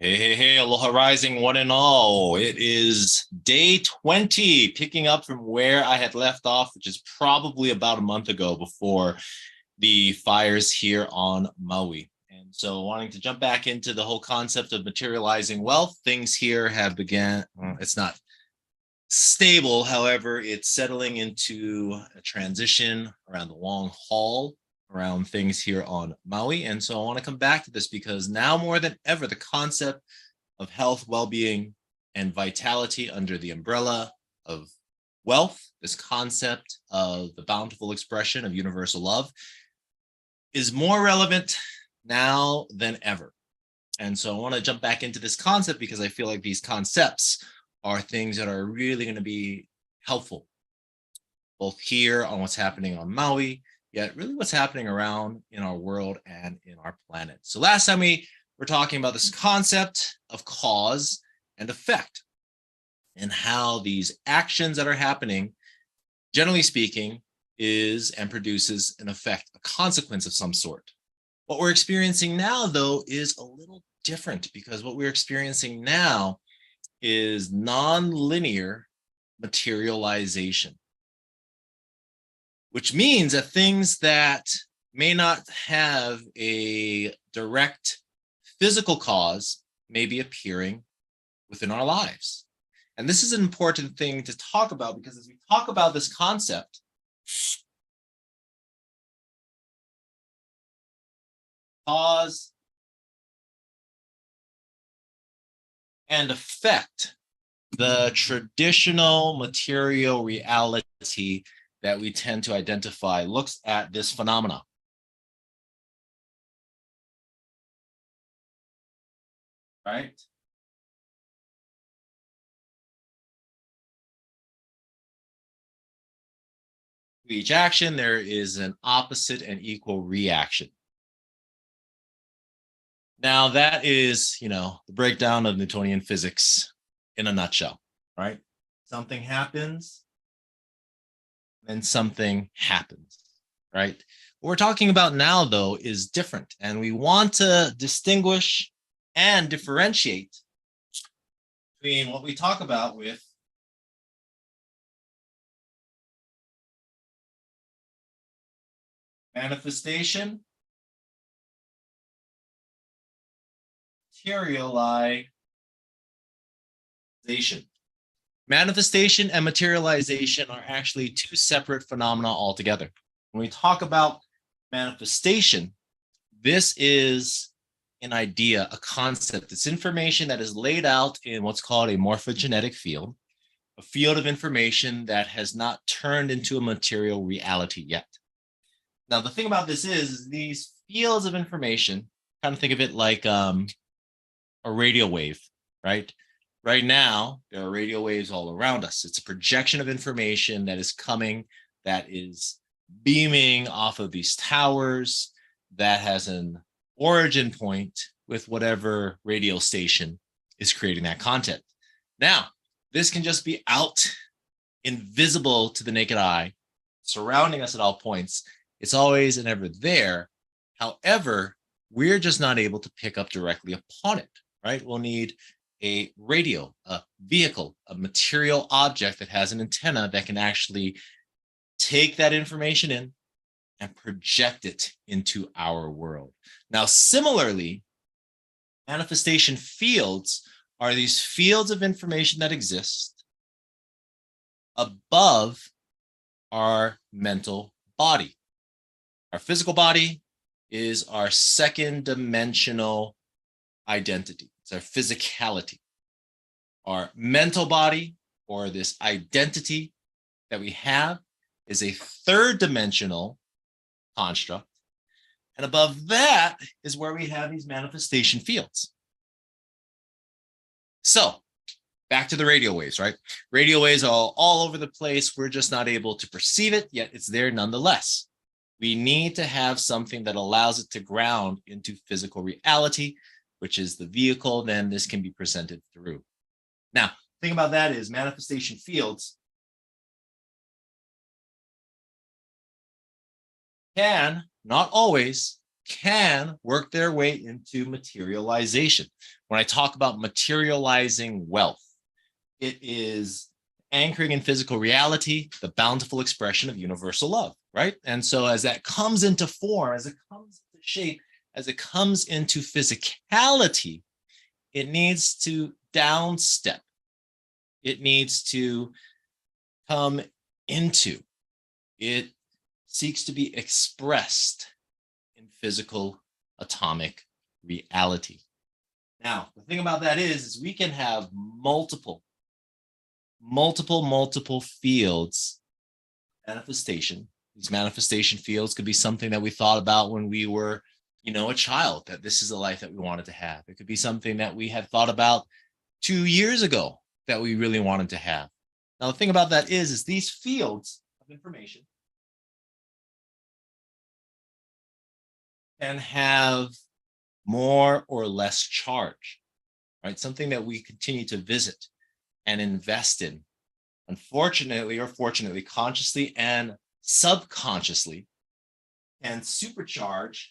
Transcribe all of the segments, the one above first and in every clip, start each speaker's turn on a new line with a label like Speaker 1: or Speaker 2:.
Speaker 1: Hey, aloha rising one and all. It is day 20, picking up from where I had left off, which is probably about a month ago before the fires here on Maui. And so wanting to jump back into the whole concept of materializing wealth, things here have began, it's not stable. However, it's settling into a transition around the long haul around things here on Maui. And so I want to come back to this because now more than ever, the concept of health, well-being, and vitality under the umbrella of wealth, this concept of the bountiful expression of universal love, is more relevant now than ever. And so I want to jump back into this concept because I feel like these concepts are things that are really going to be helpful, both here on what's happening on Maui, yet really what's happening around in our world and in our planet. So last time we were talking about this concept of cause and effect and how these actions that are happening, generally speaking, is and produces an effect, a consequence of some sort. What we're experiencing now, though, is a little different because what we're experiencing now is non-linear materialization, which means that things that may not have a direct physical cause may be appearing within our lives. And this is an important thing to talk about because as we talk about this concept, cause and effect, the traditional material reality that we tend to identify looks at this phenomena. Right? To each action, there is an opposite and equal reaction. Now, that is, the breakdown of Newtonian physics in a nutshell, right? Something happens, then something happens, right? What we're talking about now, though, is different. And we want to distinguish and differentiate between what we talk about with manifestation, materialization. Manifestation and materialization are actually two separate phenomena altogether. When we talk about manifestation, this is an idea, a concept. It's information that is laid out in what's called a morphogenetic field, a field of information that has not turned into a material reality yet. Now, the thing about this is these fields of information, kind of think of it like a radio wave, right? Right now, there are radio waves all around us. It's a projection of information that is coming, that is beaming off of these towers, that has an origin point with whatever radio station is creating that content. Now, this can just be out, invisible to the naked eye, surrounding us at all points. It's always and ever there. However, we're just not able to pick up directly upon it, right? We'll need a radio, a vehicle, a material object that has an antenna that can actually take that information in and project it into our world. Now, similarly, manifestation fields are these fields of information that exist above our mental body. Our physical body is our second dimensional identity. It's our physicality. Our mental body, or this identity that we have, is a third dimensional construct. And above that is where we have these manifestation fields. So back to the radio waves, right? Radio waves are all over the place. We're just not able to perceive it, yet it's there nonetheless. We need to have something that allows it to ground into physical reality, which is the vehicle, then this can be presented through. Now, the thing about that is manifestation fields can, not always, can work their way into materialization. When I talk about materializing wealth, it is anchoring in physical reality, the bountiful expression of universal love, right? And so as that comes into form, as it comes into shape, as it comes into physicality, it needs to downstep. It needs to come into. It seeks to be expressed in physical atomic reality. Now, the thing about that is we can have multiple fields manifestation. These manifestation fields could be something that we thought about when we were, a child, that this is a life that we wanted to have. It could be something that we had thought about 2 years ago that we really wanted to have. Now, the thing about that is these fields of information can have more or less charge, right? Something that we continue to visit and invest in, unfortunately or fortunately, consciously and subconsciously, can supercharge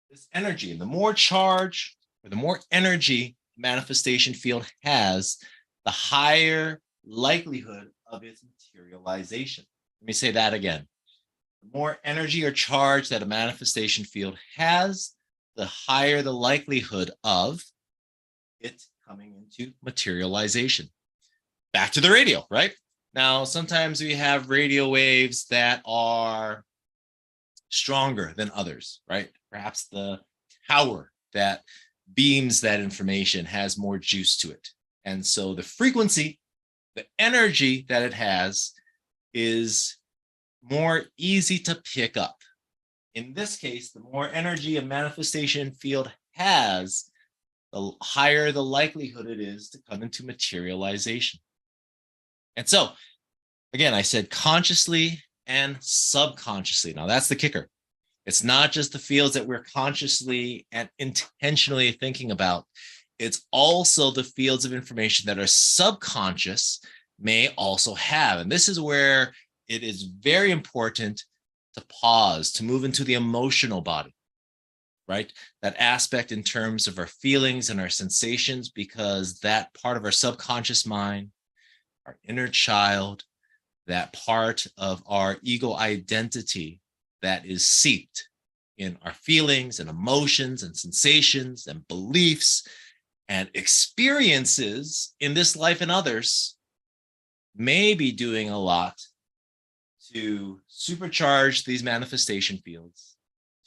Speaker 1: this energy. And the more charge or the more energy manifestation field has, the higher likelihood of its materialization. Let me say that again. The more energy or charge that a manifestation field has, the higher the likelihood of it coming into materialization. Back to the radio, right? Now, sometimes we have radio waves that are stronger than others, right? Perhaps the tower that beams that information has more juice to it. And so the frequency, the energy that it has is more easy to pick up. In this case, the more energy a manifestation field has, the higher the likelihood it is to come into materialization. And so, again, I said consciously and subconsciously. Now, that's the kicker. It's not just the fields that we're consciously and intentionally thinking about. It's also the fields of information that our subconscious may also have. And this is where it is very important to pause, to move into the emotional body, right? That aspect in terms of our feelings and our sensations, because that part of our subconscious mind, our inner child, that part of our ego identity that is seeped in our feelings and emotions and sensations and beliefs and experiences in this life and others may be doing a lot to supercharge these manifestation fields,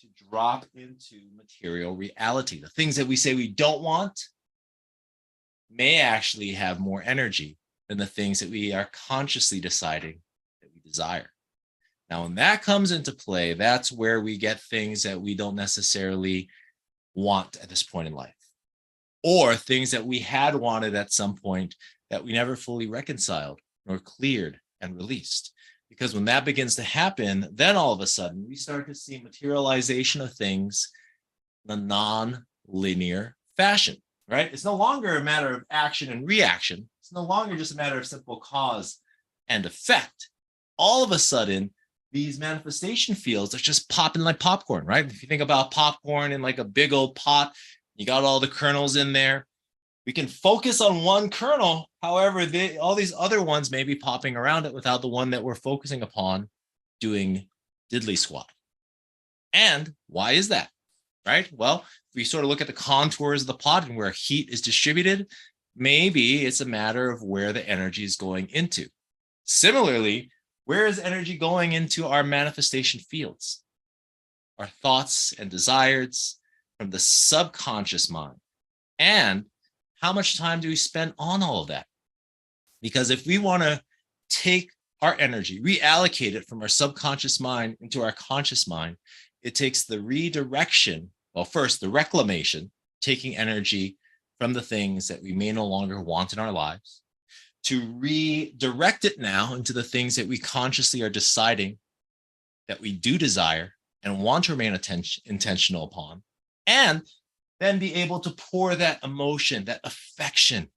Speaker 1: to drop into material reality. The things that we say we don't want may actually have more energy than the things that we are consciously deciding that we desire. Now, when that comes into play, that's where we get things that we don't necessarily want at this point in life, or things that we had wanted at some point that we never fully reconciled nor cleared and released. Because when that begins to happen, then all of a sudden we start to see materialization of things in a non-linear fashion, right? It's no longer a matter of action and reaction. It's no longer just a matter of simple cause and effect. All of a sudden, these manifestation fields are just popping like popcorn, right? If you think about popcorn in like a big old pot, you got all the kernels in there. We can focus on one kernel. However, all these other ones may be popping around it without the one that we're focusing upon doing diddly squat. And why is that? Right? Well, if we sort of look at the contours of the pot and where heat is distributed, maybe it's a matter of where the energy is going into. Similarly, where is energy going into our manifestation fields? Our thoughts and desires from the subconscious mind. And how much time do we spend on all of that? Because if we want to take our energy, reallocate it from our subconscious mind into our conscious mind, it takes the redirection, well, first the reclamation, taking energy from the things that we may no longer want in our lives, to redirect it now into the things that we consciously are deciding that we do desire and want to remain intentional upon, and then be able to pour that emotion, that affection,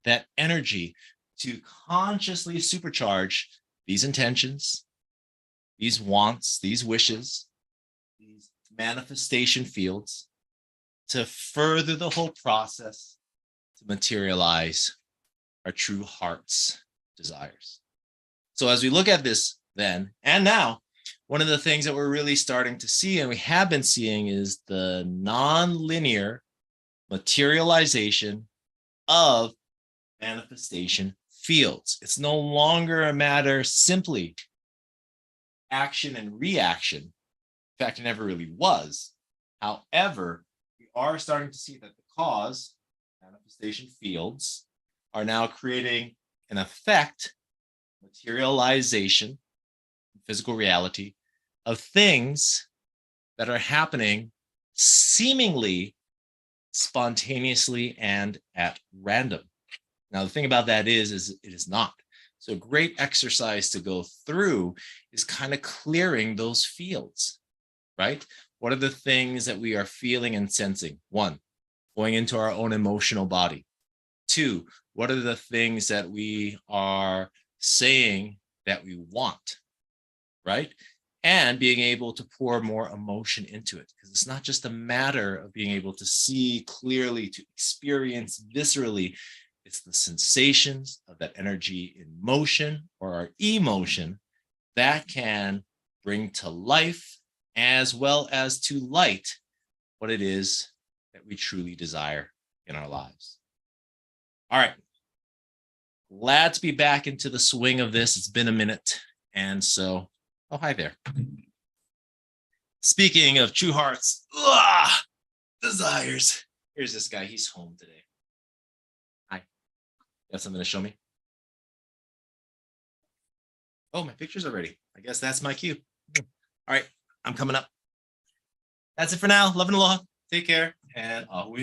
Speaker 1: that energy to consciously supercharge these intentions, these wants, these wishes, these manifestation fields to further the whole process to materialize our true heart's desires. So as we look at this then and now, one of the things that we're really starting to see, and we have been seeing, is the non-linear materialization of manifestation fields. It's no longer a matter simply action and reaction. In fact, it never really was. However, we are starting to see that the cause manifestation fields are now creating an effect, materialization, physical reality of things that are happening seemingly spontaneously and at random. Now, the thing about that is it is not. So a great exercise to go through is kind of clearing those fields, right? What are the things that we are feeling and sensing? One, going into our own emotional body. Two, what are the things that we are saying that we want, right? And being able to pour more emotion into it, because it's not just a matter of being able to see clearly, to experience viscerally. It's the sensations of that energy in motion or our emotion that can bring to life as well as to light what it is that we truly desire in our lives. All right. Glad to be back into the swing of this. It's been a minute. And so, oh, hi there. Speaking of true hearts, desires. Here's this guy. He's home today. Hi. Got something to show me? Oh, my pictures are ready. I guess that's my cue. All right. I'm coming up. That's it for now. Love and aloha. Take care. And